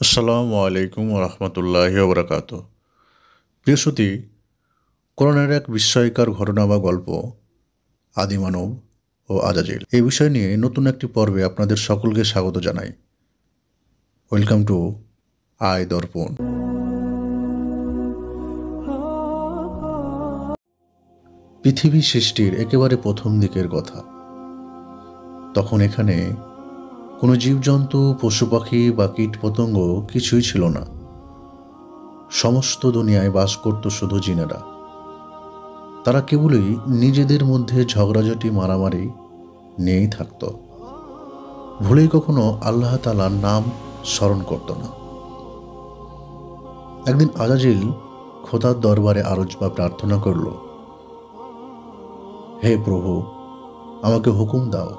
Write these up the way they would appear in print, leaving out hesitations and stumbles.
আসসালামু আলাইকুম রহমতুল্লাহি ওবরাকাত। প্রিয় শ্রোতি, কোরআনের এক বিস্ময়কর ঘটনা বা গল্প আদিমানব ও আজাজিল এই বিষয় নিয়ে নতুন একটি পর্বে আপনাদের সকলকে স্বাগত জানাই। ওয়েলকাম টু আয় দর্পণ। পৃথিবী সৃষ্টির একেবারে প্রথম দিকের কথা। তখন এখানে কোনো জীবজন্তু, পশু পাখি বা কীট পতঙ্গ কিছুই ছিল না। সমস্ত দুনিয়ায় বাস করত শুধু জিনেরা। তারা কেবলই নিজেদের মধ্যে ঝগড়াঝাটি, মারামারি নিয়েই থাকত। ভুলেই কখনো আল্লাহ তাআলার নাম স্মরণ করত না। একদিন আজাজিল খোদার দরবারে আরজ বা প্রার্থনা করল, হে প্রভু, আমাকে হুকুম দাও,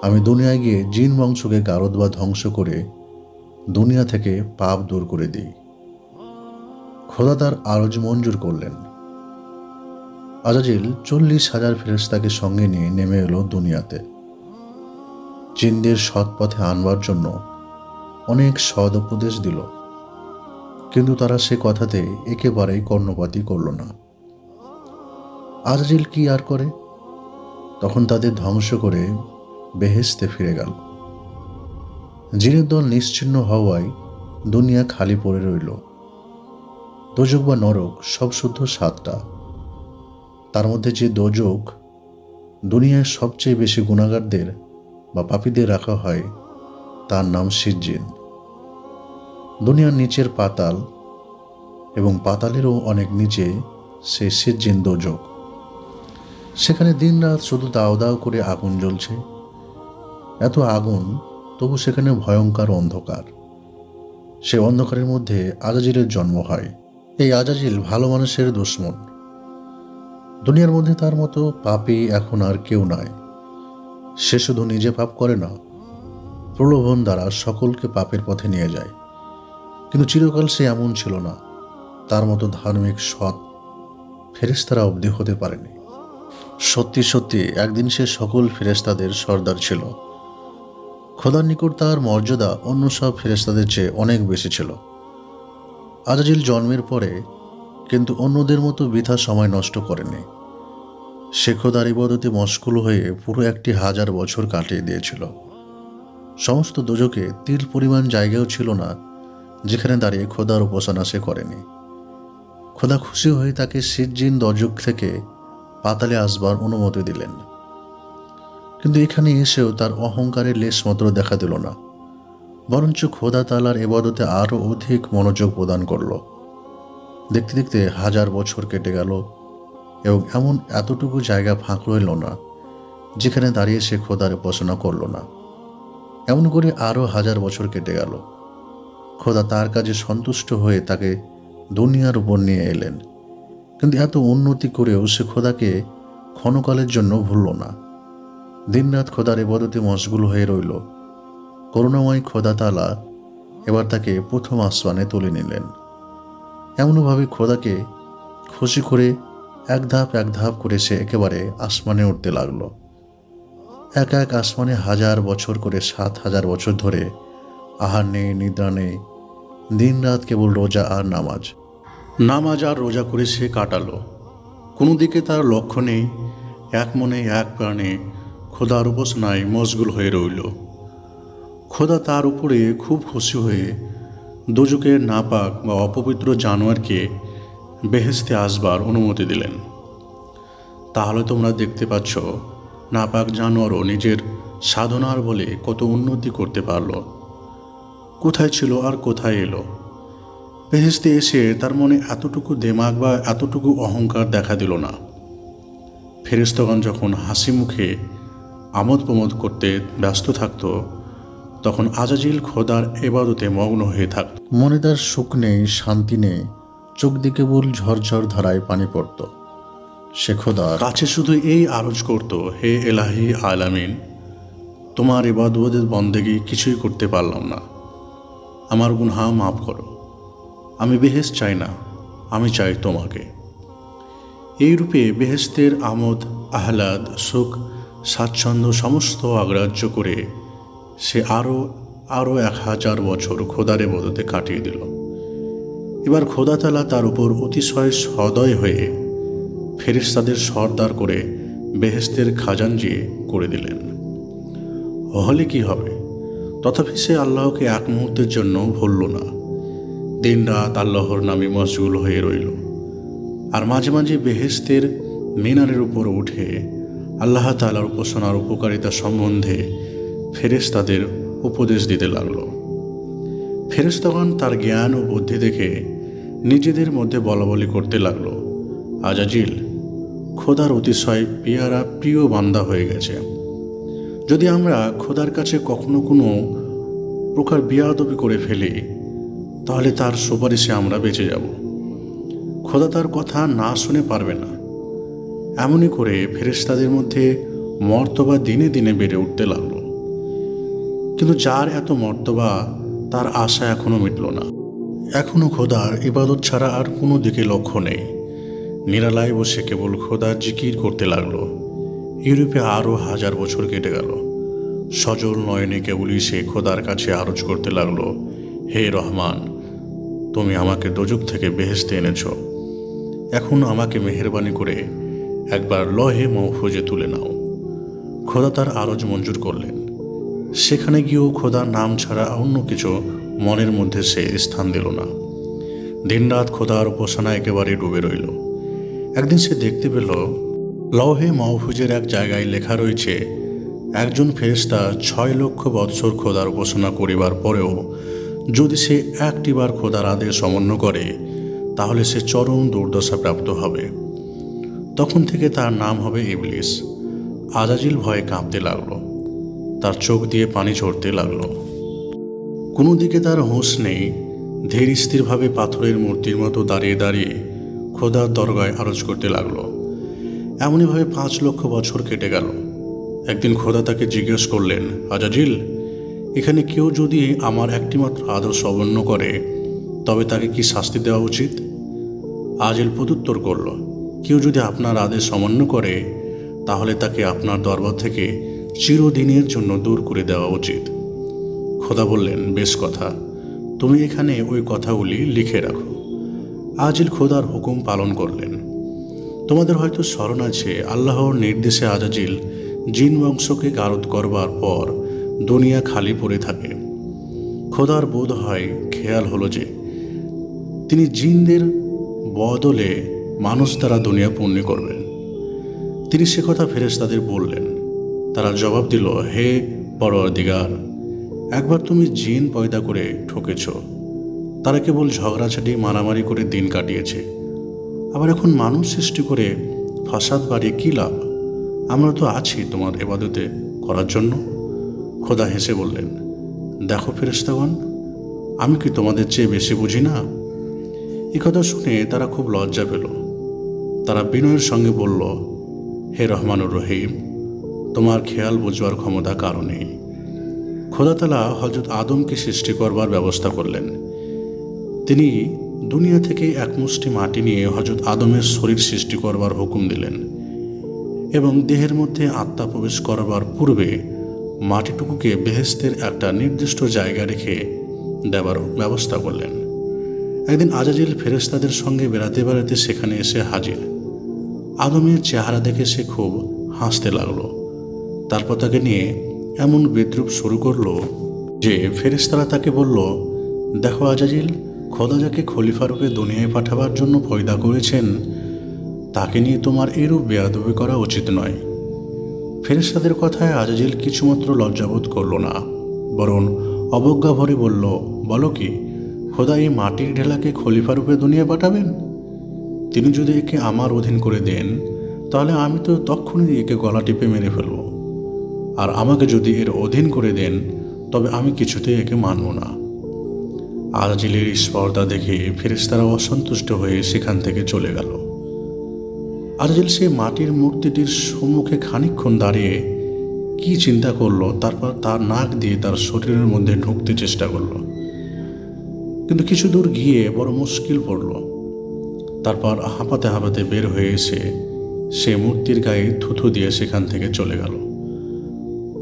আমি দুনিয়ায় গিয়ে জিন বংশকে গারদ বা ধ্বংস করে দুনিয়া থেকে পাপ দূর করে দিই। খোদা তার আরজ মঞ্জুর করলেন। আজাজিল 40,000 ফেরেশতাকে সঙ্গে নিয়ে নেমে এলো দুনিয়াতে। জিনদের সৎ পথে আনবার জন্য অনেক সদ উপদেশ দিল, কিন্তু তারা সে কথাতে একেবারেই কর্ণপাতই করল না। আজাজিল কি আর করে? তখন তাদের ধ্বংস করে বেহেশতে ফিরে গেল। জিনের দল নিশ্চিহ্ন হওয়ায় দুনিয়া খালি পড়ে রইল। দোজক বা নরক সব শুদ্ধ 7টা। তার মধ্যে যে দোজক দুনিয়ার সবচেয়ে বেশি গুনাহগারদের বা পাপীদের রাখা হয়, তার নাম সিজ্জিন। দুনিয়ার নিচের পাতাল এবং পাতালেরও অনেক নিচে সেই সিজ্জিন দোজক। সেখানে দিনরাত শুধু দাও দাও করে আগুন জ্বলছে। এত আগুন, তবু সেখানে ভয়ঙ্কর অন্ধকার। সে অন্ধকারের মধ্যে আজাজিলের জন্ম হয়। এই আজাজিল ভালো মানুষের দুশমন। দুনিয়ার মধ্যে তার মতো পাপী এখন আর কেউ নাই। সে শুধু নিজে পাপ করে না, প্রলোভন দ্বারা সকলকে পাপের পথে নিয়ে যায়। কিন্তু চিরকাল সে এমন ছিল না। তার মতো ধার্মিক, সৎ ফেরেশতারা অবধি হতে পারেনি। সত্যি সত্যি একদিন সে সকল ফেরেশতাদের সর্দার ছিল। খোদার নিকট তার মর্যাদা অন্য সব ফেরেশতাদের চেয়ে অনেক বেশি ছিল। আজাজিল জন্মের পরে কিন্তু অন্যদের মতো বৃথা সময় নষ্ট করেনি। সে খোদার ইবাদতে মশগুল হয়ে পুরো 1000 বছর কাটিয়ে দিয়েছিল। সমস্ত দোজকে তিল পরিমাণ জায়গাও ছিল না যেখানে দাঁড়িয়ে খোদার উপাসনা সে করেনি। খোদা খুশি হয়ে তাকে সিজ্জিন দোজক থেকে পাতালে আসবার অনুমতি দিলেন। কিন্তু এখানে এসেও তার অহংকারের লেশমাত্র দেখা দিল না, বরঞ্চ খোদা তাআলার ইবাদতে আরও অধিক মনোযোগ প্রদান করল। দেখতে দেখতে 1000 বছর কেটে গেল এবং এমন এতটুকু জায়গা ফাঁক রইল না যেখানে দাঁড়িয়ে সে খোদার উপাসনা করল না। এমন করে আরও 1000 বছর কেটে গেল। খোদা তার কাজে সন্তুষ্ট হয়ে তাকে দুনিয়ার উপর নিয়ে এলেন। কিন্তু এত উন্নতি করেও সে খোদাকে ক্ষণকালের জন্য ভুলল না। দিনরাত খোদার ইবাদতে মশগুল হয়ে রইল। করুণাময় খোদা তাআলা এবার তাকে প্রথম আসমানে তুলে নিলেন। এমনভাবে খোদাকে খুশি করে এক ধাপ করে সে একেবারে আসমানে উঠতে লাগলো। এক এক আসমানে 1000 বছর করে 7000 বছর ধরে আহার নেই, নিদ্রা নেই, দিন রাত কেবল রোজা আর নামাজ। নামাজ আর রোজা করে সে কাটালো। কোনো দিকে তার লক্ষ্য নেই। এক মনে এক প্রাণে খোদার উপাসনায় মশগুল হয়ে রইল। খোদা তার উপরে খুব খুশি হয়ে দোজকের নাপাক বা অপবিত্র জানোয়ারকে বেহেশতে আসবার অনুমতি দিলেন। তাহলে তোমরা দেখতে পাচ্ছ, নাপাক জানোয়ারও নিজের সাধনার বলে কত উন্নতি করতে পারল। কোথায় ছিল আর কোথায় এলো। বেহেশতে এসে তার মনে এতটুকু দেমাগ বা এতটুকু অহংকার দেখা দিল না। ফেরেশতাগণ যখন হাসি মুখে আমোদ প্রমোদ করতে ব্যস্ত থাকত, তখন আজাজিল খোদার ইবাদতে মগ্ন হয়ে থাকত। মনে তার সুখ নেই, শান্তি নেই, চোখ দিয়ে কেবল ঝরঝর ধারায় পানি পড়ত। সে খোদার কাছে শুধু এই আরজ করত, হে এলাহি আলামিন, তোমার ইবাদতের বন্দেগী কিছুই করতে পারলাম না, আমার গুনাহ মাফ করো। আমি বেহেশত চাই না, আমি চাই তোমাকে। এই রূপে বেহেশতের আমোদ, আহ্লাদ, সুখ, স্বাচ্ছন্দ্য সমস্ত অগ্রাহ্য করে সে আরও আরও 1000 বছর খোদার ইবাদতে কাটিয়ে দিল। এবার খোদা তাআলা তার উপর অতিশয় সদয় হয়ে ফেরেশতাদের সর্দার করে বেহেশতের খাজানজি করে দিলেন। হলে কি হবে? তথাপি সে আল্লাহকে এক মুহূর্তের জন্য ভুলল না। দিন রাত আল্লাহর নামে মশগুল হয়ে রইল। আর মাঝে মাঝে বেহেশতের মিনারের উপর উঠে আল্লাহ তাআলার উপাসনার উপকারিতা সম্বন্ধে ফেরেশতাদের উপদেশ দিতে লাগল। ফেরেশতাগণ তার জ্ঞান ও বুদ্ধি দেখে নিজেদের মধ্যে বলাবলি করতে লাগল, আজাজিল খোদার অতিশয় প্রিয় বান্দা হয়ে গেছে। যদি আমরা খোদার কাছে কখনো কোনো প্রকার বিয়াদবি করে ফেলি তাহলে তার সুপারিশে আমরা বেঁচে যাব। খোদা তার কথা না শুনে পারবে না। এমনই করে ফেরেশতাদের মধ্যে মর্তবা দিনে দিনে বেড়ে উঠতে লাগলো। কিন্তু যার এত মর্তবা, তার আশা এখনো মিটল না। এখনো খোদার ইবাদত ছাড়া আর কোনো দিকে লক্ষ্য নেই। নিরালায় বসে কেবল খোদার জিকির করতে লাগলো। ইউরোপে আরও 1000 বছর কেটে গেল। সজল নয়নে কেবলই সে খোদার কাছে আরজ করতে লাগলো, হে রহমান, তুমি আমাকে দোজখ থেকে বেহেশতে এনেছ। এখন আমাকে মেহেরবানি করে একবার লহে মাহফুজে তুলে নাও। খোদা তার আরজ মঞ্জুর করলেন। সেখানে গিয়েও খোদার নাম ছাড়া অন্য কিছু মনের মধ্যে সে স্থান দিল না। দিনরাত খোদার উপাসনা একেবারে ডুবে রইল। একদিন সে দেখতে পেল লৌহে মাহফুজের এক জায়গায় লেখা রয়েছে, একজন ফেরেশতা 6 লক্ষ বৎসর খোদার উপাসনা করিবার পরেও যদি সে একটিবার খোদার আদেশ অমান্য করে তাহলে সে চরম দুর্দশা প্রাপ্ত হবে। তখন থেকে তার নাম হবে ইবলিস। আজাজিল ভয়ে কাঁপতে লাগলো। তার চোখ দিয়ে পানি ঝরতে লাগলো। কোনো দিকে তার হুঁশ নেই। ধীর স্থিরভাবে পাথরের মূর্তির মতো দাঁড়িয়ে দাঁড়িয়ে খোদার দরগায় আরজ করতে লাগলো। এমনইভাবে 5 লক্ষ বছর কেটে গেল। একদিন খোদা তাকে জিজ্ঞেস করলেন, আজাজিল, এখানে কেউ যদি আমার একটিমাত্র আদেশ অমান্য করে তবে তাকে কি শাস্তি দেওয়া উচিত? আজাজিল প্রত্যুত্তর করল, কেউ যদি আপনার আদেশ অমান্য করে তাহলে তাকে আপনার দরবার থেকে চিরদিনের জন্য দূর করে দেওয়া উচিত। খোদা বললেন, বেশ কথা, তুমি এখানে ওই কথাগুলি লিখে রাখো। আজাজিল খোদার হুকুম পালন করলেন। তোমাদের হয়তো স্মরণ আছে, আল্লাহর নির্দেশে আজাজিল জিন বংশকে গারদ করবার পর দুনিয়া খালি পড়ে থাকে। খোদার বোধ হয় খেয়াল হলো যে তিনি জিনদের বদলে মানুষ দ্বারা দুনিয়া পূর্ণ করবেন। তিনি সে কথা ফেরেশতাদের বললেন। তারা জবাব দিল, হে পরওয়ারদিগার, একবার তুমি জিন পয়দা করে ঠকেছ। তারা কেবল ঝগড়াঝাটি মারামারি করে দিন কাটিয়েছে। আবার এখন মানুষ সৃষ্টি করে ফাসাদ বাড়িয়ে কী লাভ? আমরা তো আছি তোমার ইবাদতে করার জন্য। খোদা হেসে বললেন, দেখো ফেরেশতাগণ, আমি কি তোমাদের চেয়ে বেশি বুঝি না? এ কথা শুনে তারা খুব লজ্জা পেল। তারা বিনয়ের সঙ্গে বলল, হে রহমানুর রহিম, তোমার খেয়াল বুঝবার ক্ষমতা কারো নেই। খোদা তাআলা হযরত আদমকে সৃষ্টি করবার ব্যবস্থা করলেন। তিনি দুনিয়া থেকে এক মুষ্টি মাটি নিয়ে হযরত আদমের শরীর সৃষ্টি করবার হুকুম দিলেন এবং দেহের মধ্যে আত্মা প্রবেশ করবার পূর্বে মাটিটুকুকে বেহেশতের একটা নির্দিষ্ট জায়গা রেখে দেবার ব্যবস্থা করলেন। একদিন আজাজিল ফেরেশতাদের সঙ্গে বেড়াতে বেড়াতে সেখানে এসে হাজির। আদমের চেহারা দেখে সে খুব হাসতে লাগলো। তারপর তাকে নিয়ে এমন বিদ্রূপ শুরু করলো যে ফেরেশতারা তাকে বলল, দেখো আজাজিল, খোদা যাকে খলিফা রূপে দুনিয়ায় পাঠাবার জন্য পয়দা করেছেন তাকে নিয়ে তোমার এরূপ বেয়াদবি করা উচিত নয়। ফেরেশতাদের কথায় আজাজিল কিছুমাত্র লজ্জাবোধ করল না, বরং অবজ্ঞা ভরে বলল, বলো কি, খোদা এই মাটির ঢেলাকে খলিফা রূপে দুনিয়ায় পাঠাবেন? তিনি যদি একে আমার অধীন করে দেন তাহলে আমি তো তক্ষুনি একে গলা টিপে মেরে ফেলব। আর আমাকে যদি এর অধীন করে দেন তবে আমি কিছুতেই একে মানব না। আজাজিলের স্পর্ধা দেখে ফেরেশতারা অসন্তুষ্ট হয়ে সেখান থেকে চলে গেল। আজাজিল সেই মাটির মূর্তিটির সম্মুখে খানিকক্ষণ দাঁড়িয়ে কি চিন্তা করলো, তারপর তার নাক দিয়ে তার শরীরের মধ্যে ঢুকতে চেষ্টা করলো, কিন্তু কিছু দূর গিয়ে বড় মুশকিল পড়ল। তারপর হাঁপাতে হাঁপাতে বের হয়ে এসে সে মূর্তির গায়ে থুথু দিয়ে সেখান থেকে চলে গেল।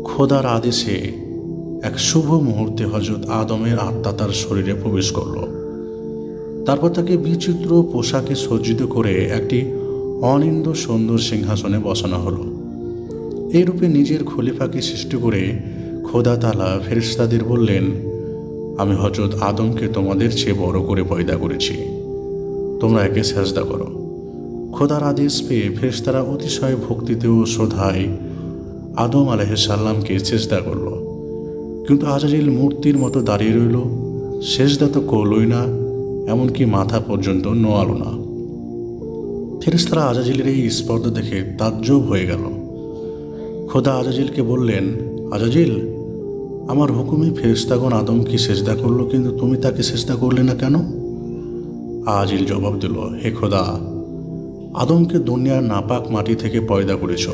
খোদার আদেশে এক শুভ মুহূর্তে হযরত আদমের আত্মা তার শরীরে প্রবেশ করল। তারপর তাকে বিচিত্র পোশাকে সজ্জিত করে একটি অনিন্দ সুন্দর সিংহাসনে বসানো হলো। এই রূপে নিজের খলিফাকে সৃষ্টি করে খোদা তাআলা ফেরেশতাদের বললেন, আমি হযরত আদমকে তোমাদের চেয়ে বড় করে পয়দা করেছি, তোমরা একে সেজদা করো। খোদার আদেশ পেয়ে ফেরেশতারা অতিশয় ভক্তিতে ও শ্রদ্ধায় আদম আলাইহিস সালামকে সেজদা করল। কিন্তু আজাজিল মূর্তির মতো দাঁড়িয়ে রইল, সেজদা তো করলই না, এমনকি মাথা পর্যন্ত নোয়ালো না। ফেরেশতারা আজাজিলের এই স্পর্ধা দেখে তাজ্জব হয়ে গেল। খোদা আজাজিলকে বললেন, আজাজিল, আমার হুকুমে ফেরেশতাগণ আদমকে সেজদা করলো, কিন্তু তুমি তাকে সেজদা করলে না কেন? আজাজিল জবাব দিল, হে খোদা, আদমকে দুনিয়ার নাপাক মাটি থেকে পয়দা করেছ,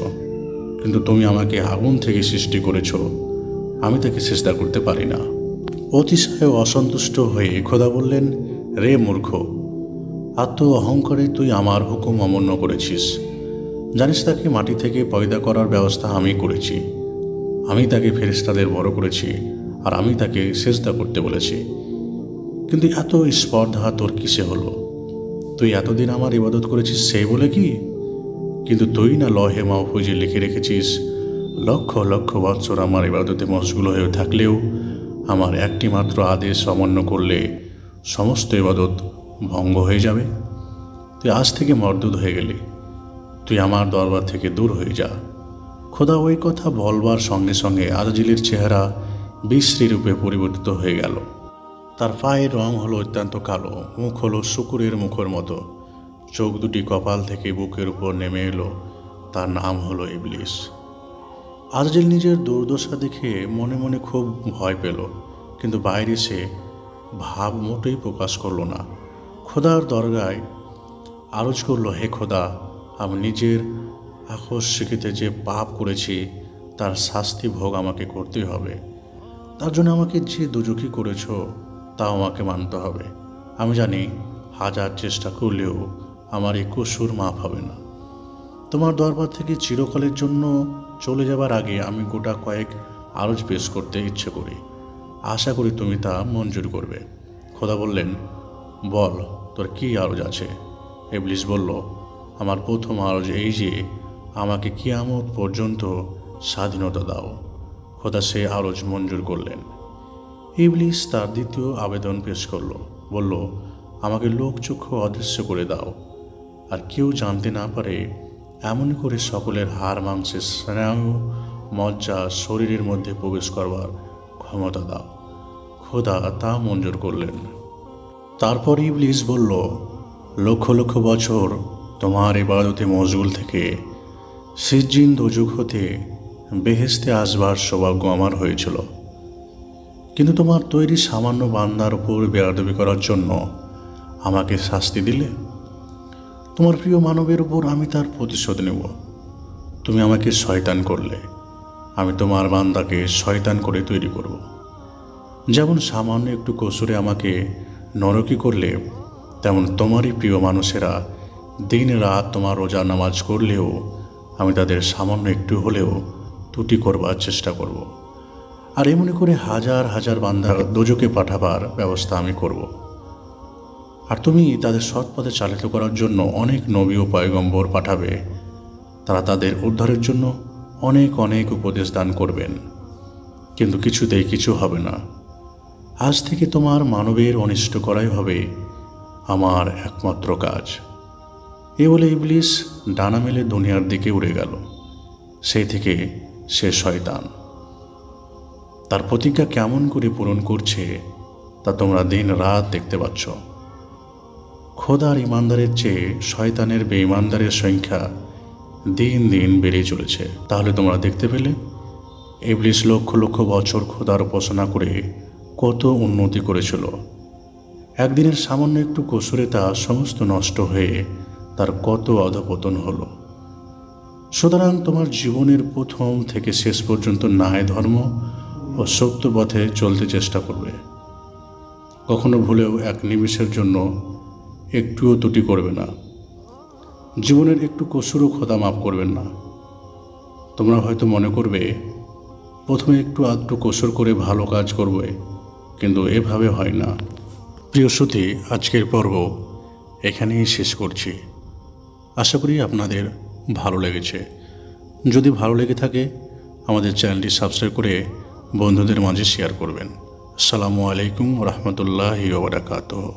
কিন্তু তুমি আমাকে আগুন থেকে সৃষ্টি করেছ, আমি তাকে সেজদা করতে পারি না। অতিশয় অসন্তুষ্ট হয়ে খোদা বললেন, রে মূর্খ, আত্ম অহংকারে তুই আমার হুকুম অমান্য করেছিস। জানিস তাকে মাটি থেকে পয়দা করার ব্যবস্থা আমি করেছি, আমি তাকে ফেরেশতাদের বড় করেছি, আর আমি তাকে সেজদা করতে বলেছি। কিন্তু এত স্পর্ধা তোর কিসে হলো? তুই এতদিন আমার ইবাদত করেছিস সেই বলে কি? কিন্তু তুই না লহে মাহফুজে লিখে রেখেছিস, লক্ষ লক্ষ বৎসর আমার ইবাদতে মশগুল হয়ে থাকলেও আমার একটি মাত্র আদেশ অমান্য করলে সমস্ত ইবাদত ভঙ্গ হয়ে যাবে। তুই আজ থেকে মর্দুদ হয়ে গেলি, তুই আমার দরবার থেকে দূর হয়ে যা। খোদা ওই কথা বলবার সঙ্গে সঙ্গে আজাজিলের চেহারা বিশ্রী রূপে পরিবর্তিত হয়ে গেল। তার পায়ের রং হলো অত্যন্ত কালো, মুখ হলো শুকুরের মুখের মতো, চোখ দুটি কপাল থেকে বুকের উপর নেমে এলো। তার নাম হলো ইবলিস। আজাজিল নিজের দুর্দশা দেখে মনে মনে খুব ভয় পেল, কিন্তু বাইরে সে ভাব মোটেই প্রকাশ করল না। খোদার দরগায় আরজ করল, হে খোদা, আমি নিজের আকস্মিকতে যে পাপ করেছি তার শাস্তি ভোগ আমাকে করতেই হবে। তার জন্য আমাকে যে দুজকি করেছ তা আমাকে মানতে হবে। আমি জানি হাজার চেষ্টা করলেও আমার এই কসুর মাফ হবে না। তোমার দরবার থেকে চিরকালের জন্য চলে যাবার আগে আমি গোটা কয়েক আরজ পেশ করতে ইচ্ছে করি, আশা করি তুমি তা মঞ্জুর করবে। খোদা বললেন, বল, তোর কি আরজ আছে? ইবলিস বলল, আমার প্রথম আরজ এই যে আমাকে কিয়ামত পর্যন্ত স্বাধীনতা দাও। খোদা সে আরজ মঞ্জুর করলেন। ইবলিস তার দ্বিতীয় আবেদন পেশ করল, বলল, আমাকে লোকচক্ষু অদৃশ্য করে দাও, আর কেউ জানতে না পারে এমন করে সকলের হাড় মাংসের স্নায়ু মজ্জা শরীরের মধ্যে প্রবেশ করবার ক্ষমতা দাও। খোদা তা মঞ্জুর করলেন। তারপর ইবলিস বলল, লক্ষ লক্ষ বছর তোমার ইবাদতে মশগুল থেকে সিজ্জিন দোজখ হতে বেহেশতে আসবার সৌভাগ্য আমার হয়েছিল, কিন্তু তোমার তৈরি সামান্য বান্দার উপর বেয়াদবি করার জন্য আমাকে শাস্তি দিলে। তোমার প্রিয় মানবের উপর আমি তার প্রতিশোধ নেব। তুমি আমাকে শয়তান করলে, আমি তোমার বান্দাকে শয়তান করে তৈরি করব। যেমন সামান্য একটু কসুরে আমাকে নরকী করলে, তেমন তোমারই প্রিয় মানুষেরা দিন রাত তোমার রোজা নামাজ করলেও আমি তাদের সামান্য একটু হলেও ত্রুটি করবার চেষ্টা করব। আর এমনি করে হাজার হাজার বান্দা দোজকে পাঠাবার ব্যবস্থা আমি করব। আর তুমি তাদের সৎ পথে চালিত করার জন্য অনেক নবী ও পয়গম্বর পাঠাবে, তারা তাদের উদ্ধারের জন্য অনেক অনেক উপদেশ দান করবেন, কিন্তু কিছুতেই কিছু হবে না। আজ থেকে তোমার মানবের অনিষ্ট করাই হবে আমার একমাত্র কাজ। এ বলে ইবলিস ডানা মেলে দুনিয়ার দিকে উড়ে গেল। সেই থেকে সে শয়তান। তার প্রতিজ্ঞা কেমন করে পূরণ করছে তা তোমরা দিন রাত দেখতে পাচ্ছ। খোদার ইমানদারের চেয়ে শয়তানের বেঈমানদারের সংখ্যা দিন দিন বেড়ে চলেছে। তাহলে তোমরা দেখতে পেলে ইবলিস লক্ষ লক্ষ বছর খোদার উপাসনা করে কত উন্নতি করেছিল। একদিনের সামান্য একটু কসুরে তা সমস্ত নষ্ট হয়ে তার কত অধঃপতন হলো। সুতরাং তোমার জীবনের প্রথম থেকে শেষ পর্যন্ত ন্যায় ধর্ম ও সত্য পথে চলতে চেষ্টা করবে। কখনো ভুলেও এক নিমিষের জন্য একটুও ত্রুটি করবে না। জীবনের একটু কসুরও খোদা মাফ করবেন না। তোমরা হয়তো মনে করবে প্রথমে একটু আধটু কসুর করে ভালো কাজ করবে, কিন্তু এভাবে হয় না। প্রিয় শ্রোতা, আজকের পর্ব এখানেই শেষ করছি। আশা করি আপনাদের ভালো লেগেছে। যদি ভালো লেগে থাকে আমাদের চ্যানেলটি সাবস্ক্রাইব করে বন্ধুদের মাঝে শেয়ার করবেন। আসসালামু আলাইকুম রহমতুল্লাহি ওয়া বারাকাতুহু।